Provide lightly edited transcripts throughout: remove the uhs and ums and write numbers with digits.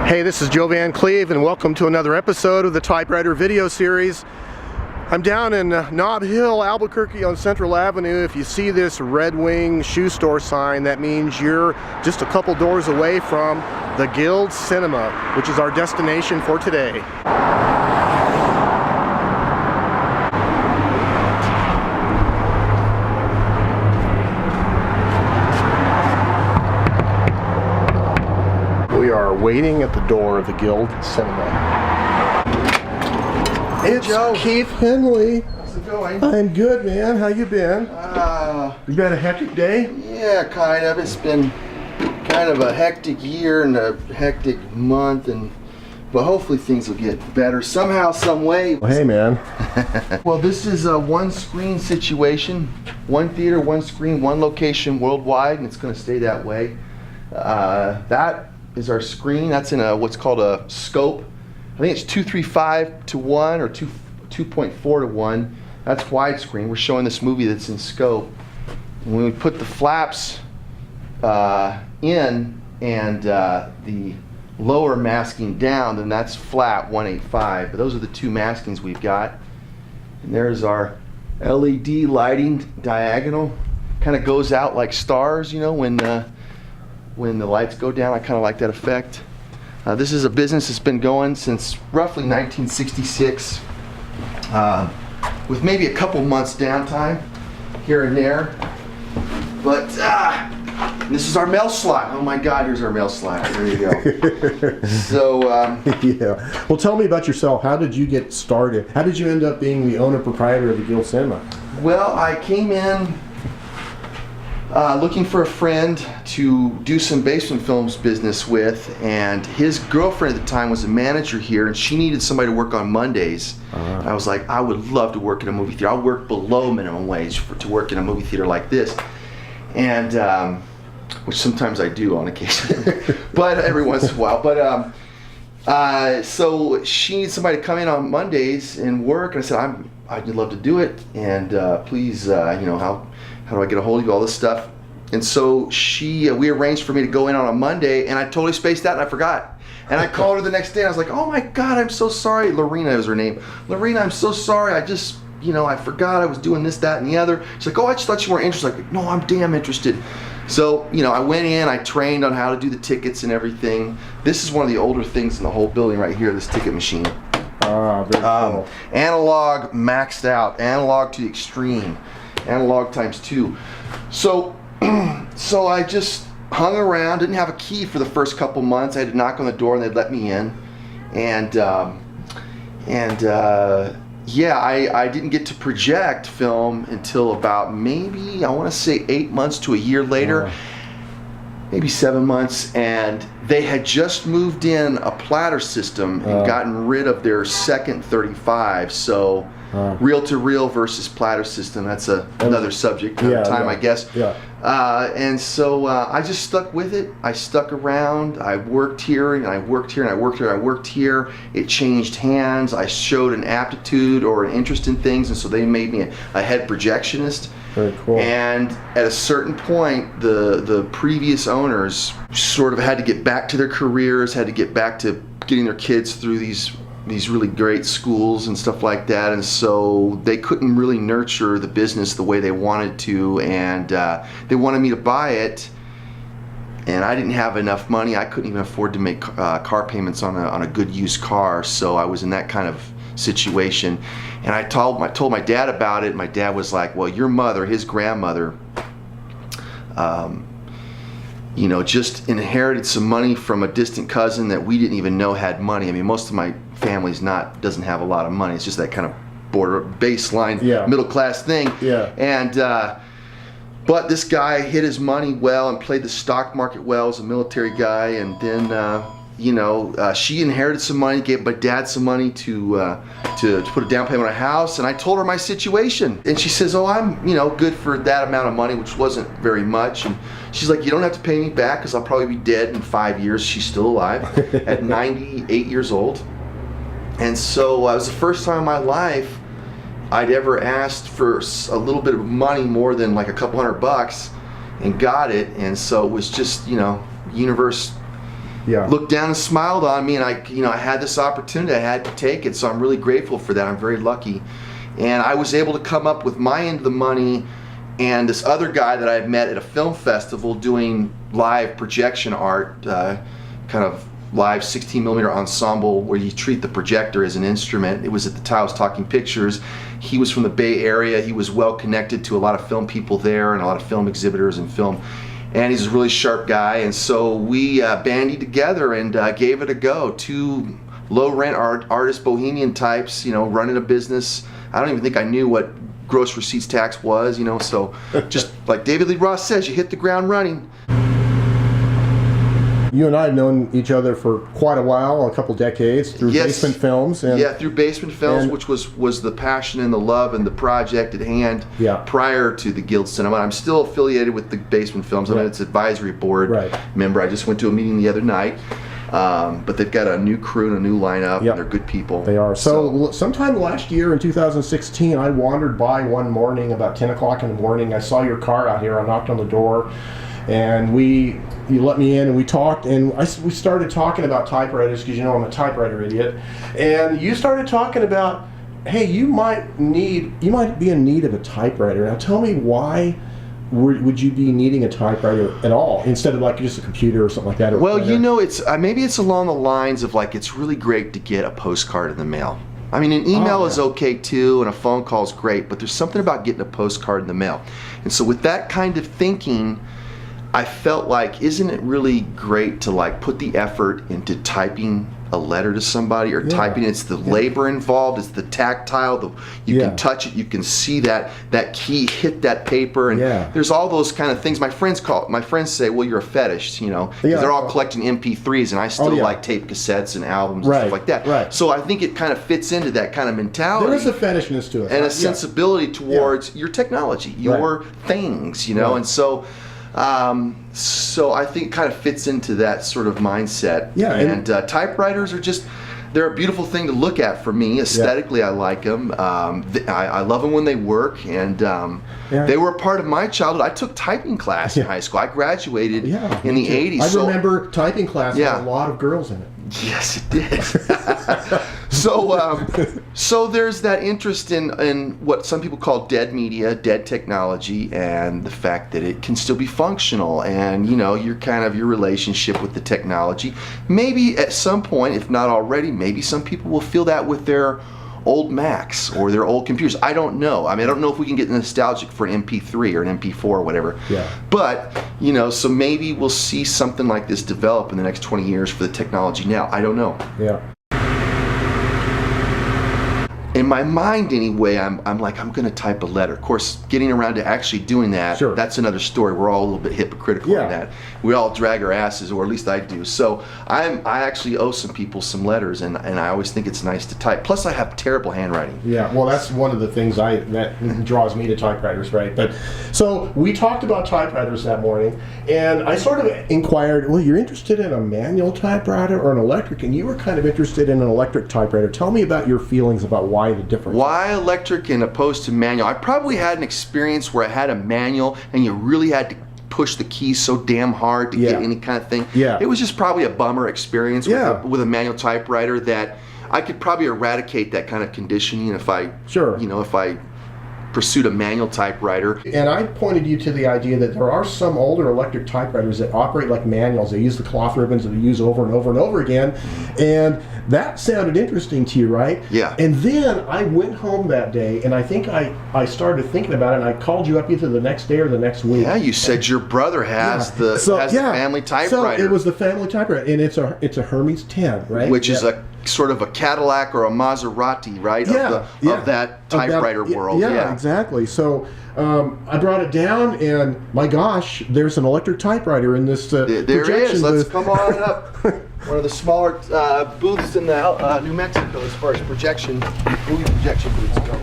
Hey, this is Joe Van Cleve, and welcome to another episode of the Typewriter video series. I'm down in Nob Hill, Albuquerque on Central Avenue. If you see this Red Wing shoe store sign, that means you're just a couple doors away from the Guild Cinema, which is our destination for today. We are waiting at the door of the Guild Cinema. It's Joe. Keif Henley. How's it going? I'm good, man. How you been? You had a hectic day? Yeah, kind of. It's been kind of a hectic year and a hectic month, but hopefully things will get better somehow, some way. Well, hey, man. Well, this is a one-screen situation. One theater, one screen, one location worldwide, and it's going to stay that way. That is our screen. That's in what's called a scope. I think it's 235 to 1 or 2.4 to 1. That's widescreen. We're showing this movie that's in scope. And when we put the flaps in and the lower masking down, then that's flat 185. But those are the two maskings we've got. And there's our LED lighting diagonal. Kind of goes out like stars, you know, when the lights go down. I kind of like that effect. This is a business that's been going since roughly 1966, with maybe a couple months downtime here and there. But this is our mail slot. Oh my God, here's our mail slot. There you go. So yeah. Well, tell me about yourself. How did you get started? How did you end up being the owner proprietor of the Guild Cinema? Well, I came in looking for a friend to do some basement films business with, and his girlfriend at the time was a manager here, and she needed somebody to work on Mondays. I was like, I would love to work in a movie theater. I'll work below minimum wage to work in a movie theater like this, and which sometimes I do on occasion, but every once in a while. But so she needed somebody to come in on Mondays and work, and I said, I'd love to do it, and please, you know, how do I get a hold of you, all this stuff. And so we arranged for me to go in on a Monday, and I totally spaced out and I forgot. And I called her the next day and I was like, oh my God, I'm so sorry. Lorena is her name. Lorena, I'm so sorry. I just, you know, I forgot I was doing this, that, and the other. She's like, oh, I just thought you weren't interested. Like, no, I'm damn interested. So, you know, I went in, I trained on how to do the tickets and everything. This is one of the older things in the whole building right here, this ticket machine. Very cool. Analog maxed out, analog to the extreme. Analog times 2. So I just hung around, didn't have a key for the first couple months. I had to knock on the door and they'd let me in. And yeah, I didn't get to project film until about maybe, I want to say 8 months to a year later. Maybe 7 months, and they had just moved in a platter system and gotten rid of their second 35. So reel-to-reel versus platter system, that's another subject another time, I guess. And so I just stuck with it. I stuck around. I worked here and I worked here and I worked here and I worked here. It changed hands. I showed an aptitude or an interest in things, and so they made me a head projectionist. Very cool. And at a certain point, the previous owners sort of had to get back to their careers, had to get back to getting their kids through these really great schools and stuff like that, and so they couldn't really nurture the business the way they wanted to, and they wanted me to buy it, and I didn't have enough money. I couldn't even afford to make car payments on a good used car, so I was in that kind of situation. And I told my dad about it. My dad was like, well, your mother, his grandmother, you know, just inherited some money from a distant cousin that we didn't even know had money. I mean, most of my family's doesn't have a lot of money. It's just that kind of border baseline middle class thing. And but this guy hid his money well and played the stock market well as a military guy, and then you know, she inherited some money, gave my dad some money to put a down payment on a house, and I told her my situation, and she says, oh, I'm, you know, good for that amount of money, which wasn't very much, and she's like, you don't have to pay me back because I'll probably be dead in 5 years. She's still alive at 98 years old. And so it was the first time in my life I'd ever asked for a little bit of money more than like a couple $100 and got it. And so it was just, you know, universe looked down and smiled on me, and I had this opportunity. I had to take it, so I'm really grateful for that. I'm very lucky. And I was able to come up with my end of the money, and this other guy that I had met at a film festival doing live projection art, kind of live 16mm ensemble where you treat the projector as an instrument. It was at the Taos Talking Pictures. He was from the Bay Area. He was well connected to a lot of film people there and a lot of film exhibitors and film. And he's a really sharp guy. And so we bandied together and gave it a go. Two low-rent artist bohemian types, running a business. I don't even think I knew what gross receipts tax was, so just like David Lee Roth says, you hit the ground running. You and I have known each other for quite a while, a couple decades, through Basement Films. And, through Basement Films, which was the passion and the love and the project at hand prior to the Guild Cinema. I'm still affiliated with the Basement Films. I'm its advisory board member. I just went to a meeting the other night. But they've got a new crew and a new lineup, and they're good people. They are. So sometime last year in 2016, I wandered by one morning about 10 o'clock in the morning. I saw your car out here. I knocked on the door, and you let me in, and we talked, and we started talking about typewriters, because I'm a typewriter idiot. And you started talking about, hey, you might be in need of a typewriter. Now tell me, why would you be needing a typewriter at all, instead of like just a computer or something like that? Well, it's maybe it's along the lines of like, it's really great to get a postcard in the mail. I mean, an email is okay too, and a phone call is great, but there's something about getting a postcard in the mail. And so with that kind of thinking, I felt like, isn't it really great to like put the effort into typing a letter to somebody, or typing? It's the labor involved, it's the tactile, you can touch it, you can see that key hit that paper, and there's all those kind of things. My friends say, well, you're a fetish, they're all collecting MP3s, and I still like tape cassettes and albums and stuff like that. So I think it kind of fits into that kind of mentality. There is a fetishness to it, and a sensibility towards your technology, your things, and so I think it kind of fits into that sort of mindset. And typewriters are they're a beautiful thing to look at for me. Aesthetically, I like them. I love them when they work, and they were a part of my childhood. I took typing class in high school. I graduated in the 80s. I remember typing class had a lot of girls in it. Yes, it did. So there's that interest in what some people call dead media, dead technology, and the fact that it can still be functional, and your relationship with the technology. Maybe at some point, if not already, maybe some people will feel that with their old Macs or their old computers. I don't know. I mean, I don't know if we can get nostalgic for an MP3 or an MP4 or whatever. But, so maybe we'll see something like this develop in the next 20 years for the technology now. I don't know. In my mind, anyway, I'm like, I'm going to type a letter. Of course, getting around to actually doing that, that's another story. We're all a little bit hypocritical in that. We all drag our asses, or at least I do. So I actually owe some people some letters, and I always think it's nice to type. Plus, I have terrible handwriting. Well, that's one of the things that draws me to typewriters, right? But so we talked about typewriters that morning, and I sort of inquired, well, you're interested in a manual typewriter or an electric? And you were kind of interested in an electric typewriter. Tell me about your feelings about why the difference. Why electric and opposed to manual? I probably had an experience where I had a manual and you really had to push the keys so damn hard to get any kind of thing. It was just probably a bummer experience with a manual typewriter, that I could probably eradicate that kind of conditioning if I if I pursued a manual typewriter. And I pointed you to the idea that there are some older electric typewriters that operate like manuals. They use the cloth ribbons that they use over and over and over again. And that sounded interesting to you, right? And then I went home that day, and I think I started thinking about it, and I called you up either the next day or the next week. You said your brother has the family typewriter. So it was the family typewriter, and it's a Hermes 10, right? Which is a sort of a Cadillac or a Maserati, right? Of that typewriter world. Exactly. So I brought it down, and my gosh, there's an electric typewriter in this there is. Let's come on up. One of the smaller booths in the New Mexico as far as movie projection booths go.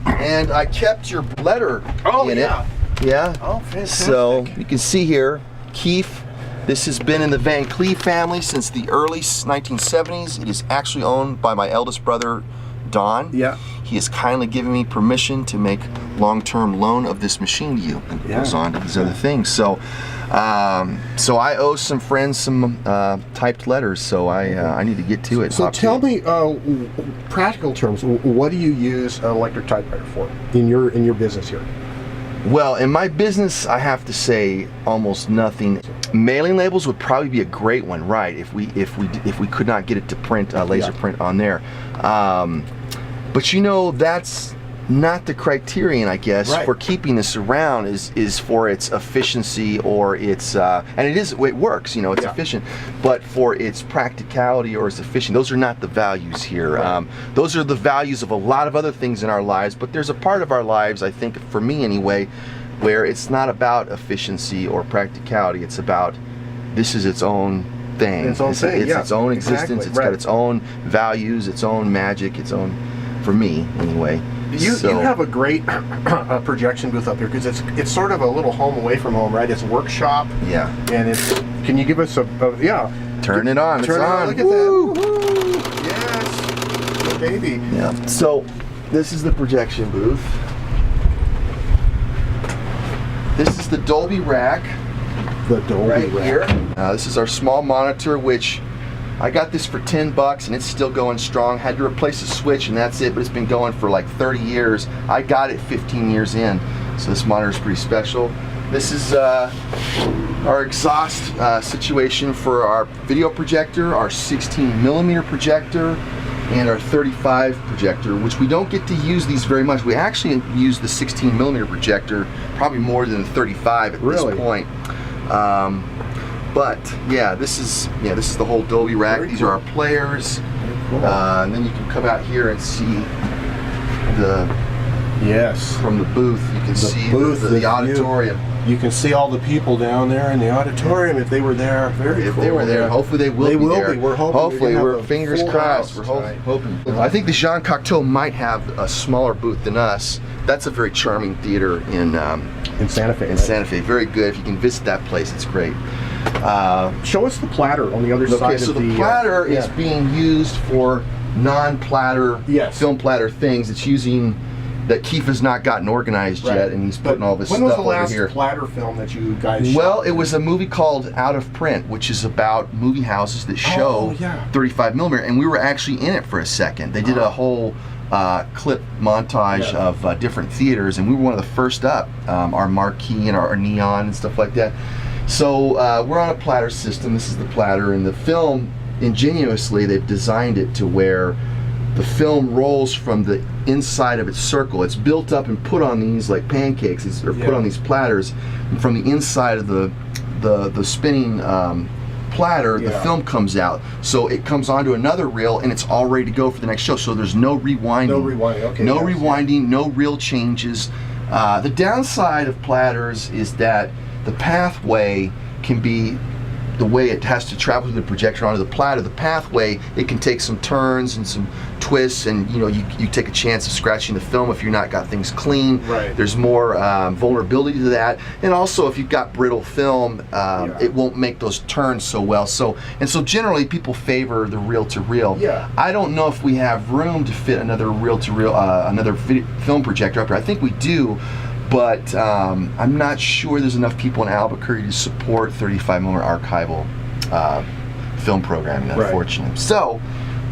And I kept your letter in it. Oh, fantastic. So you can see here, Keif. This has been in the Van Cleef family since the early 1970s. It is actually owned by my eldest brother, Don. Yeah. He has kindly given me permission to make long-term loan of this machine to you, and it goes on to these other things. So, so I owe some friends some typed letters, so I need to get to it. So tell me, practical terms, what do you use an electric typewriter for in your business here? Well, in my business, I have to say almost nothing. Mailing labels would probably be a great one, right? If we could not get it to print laser print on there. But you know, that's not the criterion, I guess, for keeping this around is for its efficiency or its and it works, you know, it's efficient, but for its practicality or its efficient, those are not the values here. Those are the values of a lot of other things in our lives, but there's a part of our lives, I think, for me anyway, where it's not about efficiency or practicality. It's about, this is its own thing. It's its own existence. It's got its own values, its own magic, its own, for me anyway. You have a great projection booth up here because it's sort of a little home away from home, right? It's a workshop. Yeah. And can you give us a Turn it on. Turn it on. Look at Woo! that. Woo! Yes. Good baby. Yeah. So this is the projection booth. This is the Dolby rack. The Dolby right rack. Here. This is our small monitor, which I got this for $10 and it's still going strong. Had to replace the switch and that's it, but it's been going for like 30 years. I got it 15 years in, so this monitor is pretty special. This is our exhaust situation for our video projector, our 16mm projector, and our 35 projector, which we don't get to use these very much. We actually use the 16mm projector probably more than the 35 at this point. But yeah, this is the whole Dolby rack. These are our players, and then you can come out here and see from the booth. You can see the auditorium. You can see all the people down there in the auditorium if they were there. If they were there, hopefully they will be there. We're hoping. Hopefully, we're fingers crossed. We're hoping. I think the Jean Cocteau might have a smaller booth than us. That's a very charming theater in Santa Fe. Santa Fe, very good. If you can visit that place, it's great. Show us the platter on the other side. Okay, so the platter is being used for non-platter, film platter things. It's using that Keif has not gotten organized yet, and he's putting all this stuff over here. When was the last platter film that you guys shot? Well, it was a movie called Out of Print, which is about movie houses that show 35mm, and we were actually in it for a second. They did a whole clip montage of different theaters, and we were one of the first up, our marquee and our neon and stuff like that. So we're on a platter system. This is the platter, and the film, ingeniously, they've designed it to where the film rolls from the inside of its circle. It's built up and put on these like pancakes, or put on these platters, and from the inside of the spinning platter, the film comes out. So it comes onto another reel, and it's all ready to go for the next show. So there's no rewinding. No rewinding. Okay. No rewinding. No reel changes. The downside of platters is that the pathway can be the way it has to travel through the projector onto the platter. The pathway, it can take some turns and some twists, and you take a chance of scratching the film if you're not got things clean. There's more vulnerability to that, and also if you've got brittle film, it won't make those turns so well. So generally people favor the reel-to-reel. I don't know if we have room to fit another reel-to-reel, another film projector up here. I think we do, but I'm not sure there's enough people in Albuquerque to support 35mm archival film programming, unfortunately. So,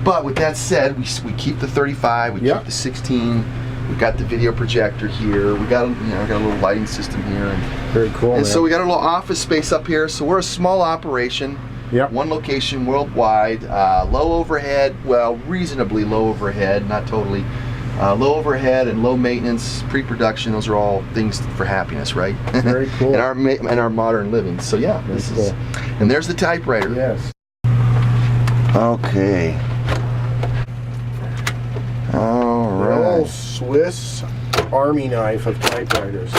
but with that said, we keep the 35, we keep the 16. We've got the video projector here. We got got a little lighting system here. And, very cool. And so we got a little office space up here. So we're a small operation. One location worldwide. Low overhead. Well, reasonably low overhead, not totally. Low overhead and low maintenance, pre-production, those are all things for happiness, right? Very cool. in our modern living. So yeah, this is cool. And there's the typewriter. Yes. Okay. All right. The old Swiss Army knife of typewriters.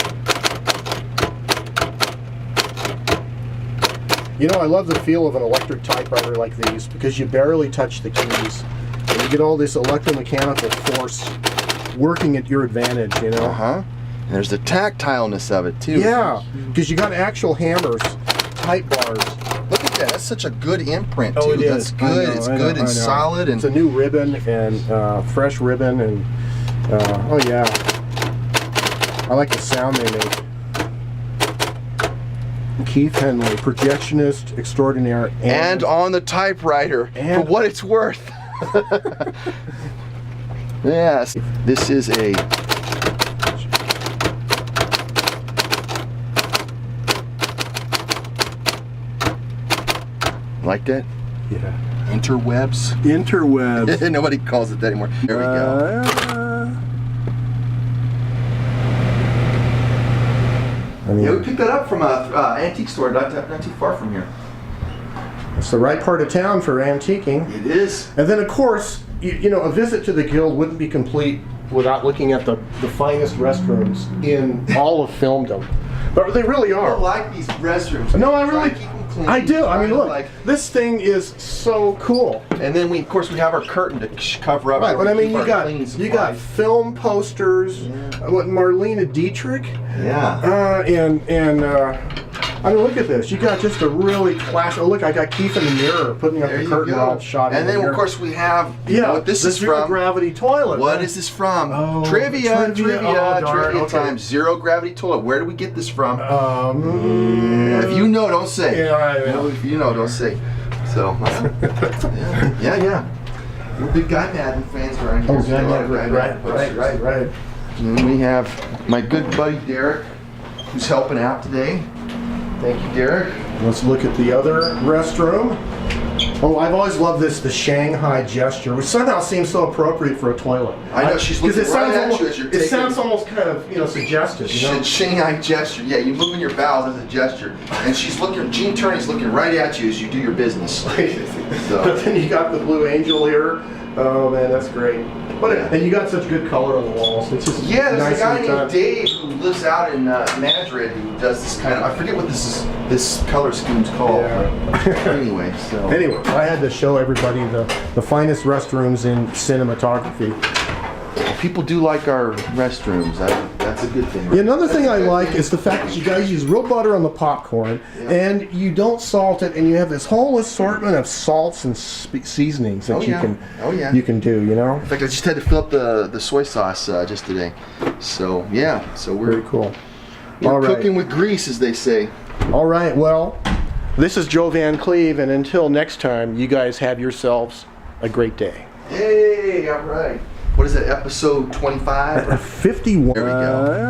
I love the feel of an electric typewriter like these because you barely touch the keys. And you get all this electromechanical force working at your advantage, And there's the tactileness of it too. Yeah, because you got actual hammers, type bars. Look at that. That's such a good imprint too. Oh, it is. That's good. It's good and solid. And it's a new ribbon and fresh ribbon and oh yeah. I like the sound they make. Keif Henley, projectionist extraordinaire, and on the typewriter for what it's worth. Yes, this is a like that. Yeah. Interwebs. Interwebs. Nobody calls it that anymore. There we go. Yeah, we picked that up from an antique store not too far from here. It's the right part of town for antiquing. It is. And then, of course, you know, a visit to the Guild wouldn't be complete without looking at the finest restrooms in all of filmdom. But they really are. I like these restrooms. No, I really, keep them clean. I do. I mean, look, this thing is so cool. And then we, of course, we have our curtain to cover up. Right, but I mean, you got supplies. film posters. What, Marlene Dietrich? Yeah. I mean, look at this. You got just a really classic. Oh, look, I got Keif in the mirror putting up the curtain rod shot. And then, of course, we have what this is from. Zero gravity toilet. What is this from? Oh, trivia okay. time. Zero gravity toilet. Where do we get this from? If you know, don't say. Yeah, right. If you know, don't say. So, yeah. We're big Guy Madden fans around here. Oh, right. And then we have my good buddy Derek, who's helping out today. Thank you, Derek. Let's look at the other restroom. Oh, I've always loved this, the Shanghai gesture, which somehow seems so appropriate for a toilet. I know, she's looking right at you as you're taking... It sounds almost kind of, you know, suggestive, you know? Shanghai gesture. Yeah, you're moving your bowels as a gesture. And she's looking, Gene Turney's looking right at you as you do your business. But then you got the Blue Angel here. Oh man, that's great. And you got such good color on the walls. It's just there's nice a guy named Dave who lives out in Madrid who does this kind of, I forget what this color scheme's called. Yeah. Anyway, I had to show everybody the finest restrooms in cinematography. People do like our restrooms. That's a good thing. Yeah, another thing I like is the fact that you guys use real butter on the popcorn, and you don't salt it, and you have this whole assortment of salts and seasonings that you can do. You know. In fact, I just had to fill up the soy sauce just today. So we're very cool. We're cooking with grease, as they say. All right. Well, this is Joe Van Cleve, and until next time, you guys have yourselves a great day. Hey, all right. What is it, episode 25? 51. There we go.